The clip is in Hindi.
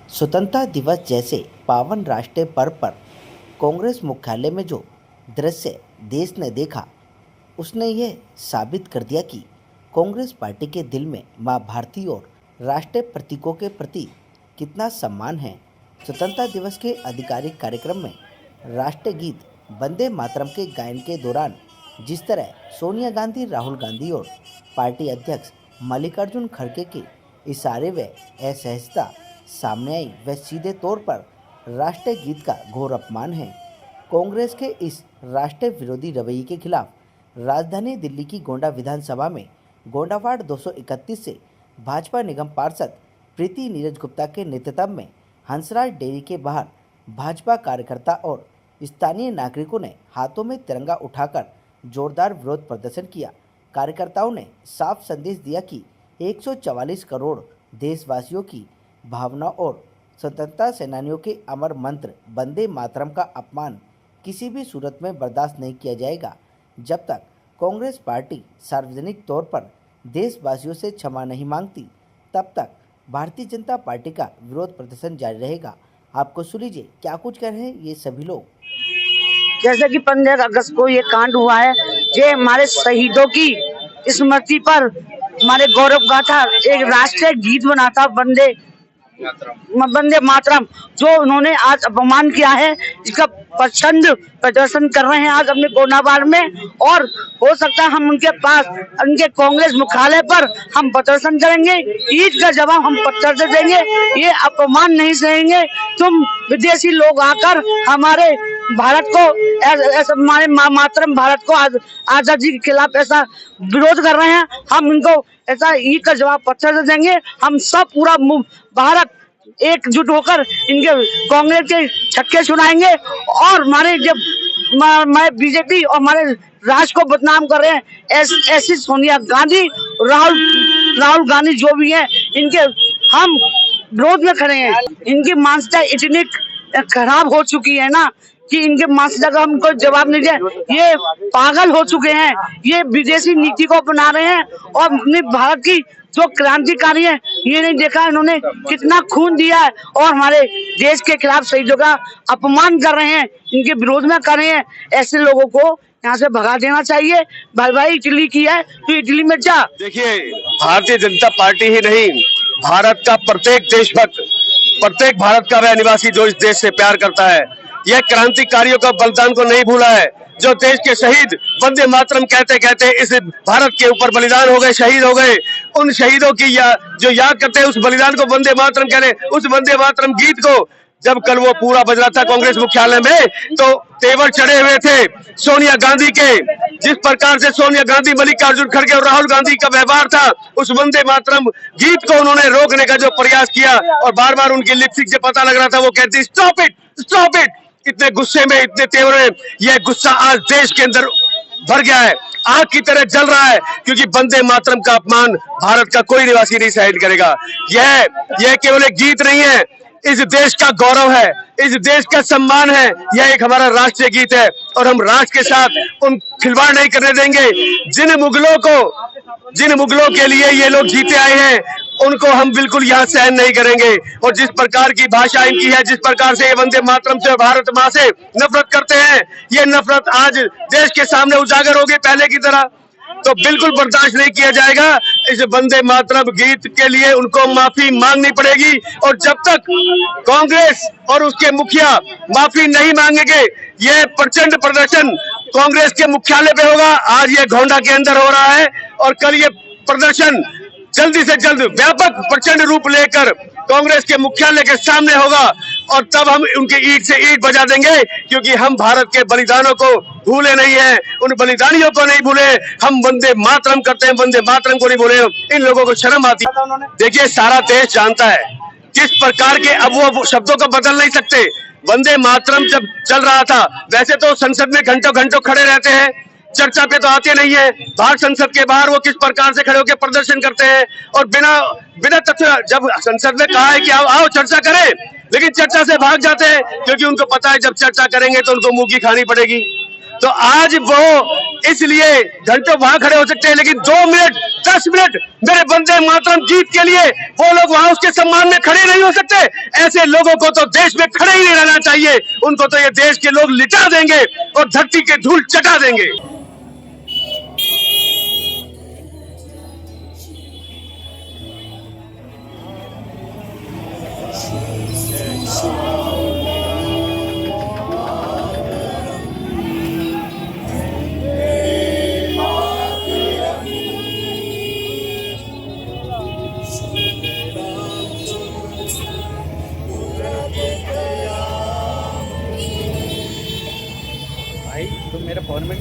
स्वतंत्रता दिवस जैसे पावन राष्ट्रीय पर्व पर कांग्रेस मुख्यालय में जो दृश्य देश ने देखा, उसने यह साबित कर दिया कि कांग्रेस पार्टी के दिल में मां भारती और राष्ट्रीय प्रतीकों के प्रति कितना सम्मान है। स्वतंत्रता दिवस के आधिकारिक कार्यक्रम में राष्ट्रीय गीत वंदे मातरम के गायन के दौरान जिस तरह सोनिया गांधी, राहुल गांधी और पार्टी अध्यक्ष मल्लिकार्जुन खड़गे के इशारे व असहजता सामने आई, वह सीधे तौर पर राष्ट्रीय गीत का घोर अपमान है। कांग्रेस के इस राष्ट्रीय विरोधी रवैये के खिलाफ राजधानी दिल्ली की गोंडा विधानसभा में गोंडा वार्ड 231 से भाजपा निगम पार्षद प्रीति नीरज गुप्ता के नेतृत्व में हंसराज डेयरी के बाहर भाजपा कार्यकर्ता और स्थानीय नागरिकों ने हाथों में तिरंगा उठाकर जोरदार विरोध प्रदर्शन किया। कार्यकर्ताओं ने साफ संदेश दिया कि 144 करोड़ देशवासियों की भावना और स्वतंत्रता सेनानियों के अमर मंत्र वंदे मातरम का अपमान किसी भी सूरत में बर्दाश्त नहीं किया जाएगा। जब तक कांग्रेस पार्टी सार्वजनिक तौर पर देशवासियों से क्षमा नहीं मांगती, तब तक भारतीय जनता पार्टी का विरोध प्रदर्शन जारी रहेगा। आपको सुन लीजिए क्या कुछ कह रहे हैं ये सभी लोग। जैसे कि 15 अगस्त को ये कांड हुआ है, ये हमारे शहीदों की स्मृति पर हमारे गौरव गाथा एक राष्ट्रीय गीत बना था वंदे मातरम, जो उन्होंने आज अपमान किया है, इसका प्रचंड प्रदर्शन कर रहे हैं आज अपने गोंडाबाड़ में। और हो सकता है हम उनके पास, उनके कांग्रेस मुख्यालय पर हम प्रदर्शन करेंगे, ईद का जवाब हम पत्थर से देंगे। ये अपमान नहीं सहेंगे। तुम विदेशी लोग आकर हमारे भारत को ऐसा, हमारे मातरम भारत को आजादी के खिलाफ ऐसा विरोध कर रहे हैं, हम इनको ऐसा ईद का जवाब पत्थर से देंगे। हम सब पूरा भारत एकजुट होकर इनके कांग्रेस के छक्के सुनाएंगे। और हमारे जब हमारे बीजेपी और हमारे राष्ट्र को बदनाम कर रहे हैं ऐसी सोनिया गांधी, राहुल गांधी जो भी हैं, इनके हम विरोध में खड़े हैं। इनकी मानसिकता इतनी खराब हो चुकी है ना कि इनके मानसिकता का हमको जवाब नहीं दे। ये पागल हो चुके हैं, ये विदेशी नीति को अपना रहे हैं और अपने भारत की जो क्रांतिकारी है, ये नहीं देखा इन्होंने कितना खून दिया है और हमारे देश के खिलाफ शहीदों का अपमान कर रहे हैं, इनके विरोध में कर रहे हैं। ऐसे लोगों को यहाँ से भगा देना चाहिए। भाई इटली की है तो इटली में जा। देखिए, भारतीय जनता पार्टी ही नहीं, भारत का प्रत्येक देशभक्त, प्रत्येक भारत का वह निवासी जो इस देश से प्यार करता है, यह क्रांतिकारियों का बलिदान को नहीं भूला है। जो देश के शहीद वंदे मातरम कहते कहते इस भारत के ऊपर बलिदान हो गए, शहीद हो गए, उन शहीदों की जो याद करते हैं, उस बलिदान को वंदे मातरम कह रहे, उस वंदे मातरम गीत को जब कल वो पूरा बज रहा था कांग्रेस मुख्यालय में, तो तेवर चढ़े हुए थे सोनिया गांधी के। जिस प्रकार से सोनिया गांधी, मल्लिकार्जुन खड़गे और राहुल गांधी का व्यवहार था, उस वंदे मातरम गीत को उन्होंने रोकने का जो प्रयास किया और बार बार उनकी लिपस्टिक से पता लग रहा था वो कहती स्टॉप इट, स्टॉप इट। इतने गुस्से में, इतने तेवर में, यह गुस्सा आज देश के अंदर भर गया है, आग की तरह जल रहा है, क्योंकि वंदे मातरम का अपमान भारत का कोई निवासी नहीं सहन करेगा। यह केवल एक गीत नहीं है, इस देश का गौरव है, इस देश का सम्मान है, यह एक हमारा राष्ट्रीय गीत है और हम राष्ट्र के साथ उन खिलवाड़ नहीं करने देंगे। जिन मुगलों के लिए ये लोग जीते आए हैं, उनको हम बिल्कुल यहाँ सहन नहीं करेंगे। और जिस प्रकार की भाषा इनकी है, जिस प्रकार से ये वंदे मातरम से, भारत माँ से नफरत करते हैं, ये नफरत आज देश के सामने उजागर होगी पहले की तरह, तो बिल्कुल बर्दाश्त नहीं किया जाएगा। इस वंदे मातरम गीत के लिए उनको माफी मांगनी पड़ेगी और जब तक कांग्रेस और उसके मुखिया माफी नहीं मांगेंगे, यह प्रचंड प्रदर्शन कांग्रेस के मुख्यालय पे होगा। आज ये गोंडा के अंदर हो रहा है और कल ये प्रदर्शन जल्दी से जल्द व्यापक प्रचंड रूप लेकर कांग्रेस के मुख्यालय के सामने होगा और तब हम उनकी ईंट से ईंट बजा देंगे, क्योंकि हम भारत के बलिदानों को भूले नहीं हैं, उन बलिदानियों को नहीं भूले। हम वंदे मातरम करते हैं, वंदे मातरम को नहीं भूले। इन लोगों को शर्म आती है। देखिए, सारा देश जानता है किस प्रकार के, अब वो शब्दों को बदल नहीं सकते। वंदे मातरम जब चल रहा था, वैसे तो संसद में घंटों घंटों खड़े रहते हैं, चर्चा पे तो आते नहीं है। बाहर संसद के बाहर वो किस प्रकार से खड़े होकर प्रदर्शन करते हैं और बिना तथ्य, जब संसद में कहा है कि आओ चर्चा करें, लेकिन चर्चा से भाग जाते हैं, क्योंकि उनको पता है जब चर्चा करेंगे तो उनको मुंह की खानी पड़ेगी। तो आज वो इसलिए घंटों वहां खड़े हो सकते हैं, लेकिन 2 मिनट 10 मिनट मेरे वंदे मातरम गीत के लिए वो लोग वहां उसके सम्मान में खड़े नहीं हो सकते। ऐसे लोगों को तो देश में खड़े ही नहीं रहना चाहिए, उनको तो ये देश के लोग लिटा देंगे और धरती के धूल चटा देंगे। भाई तुम मेरे फोन में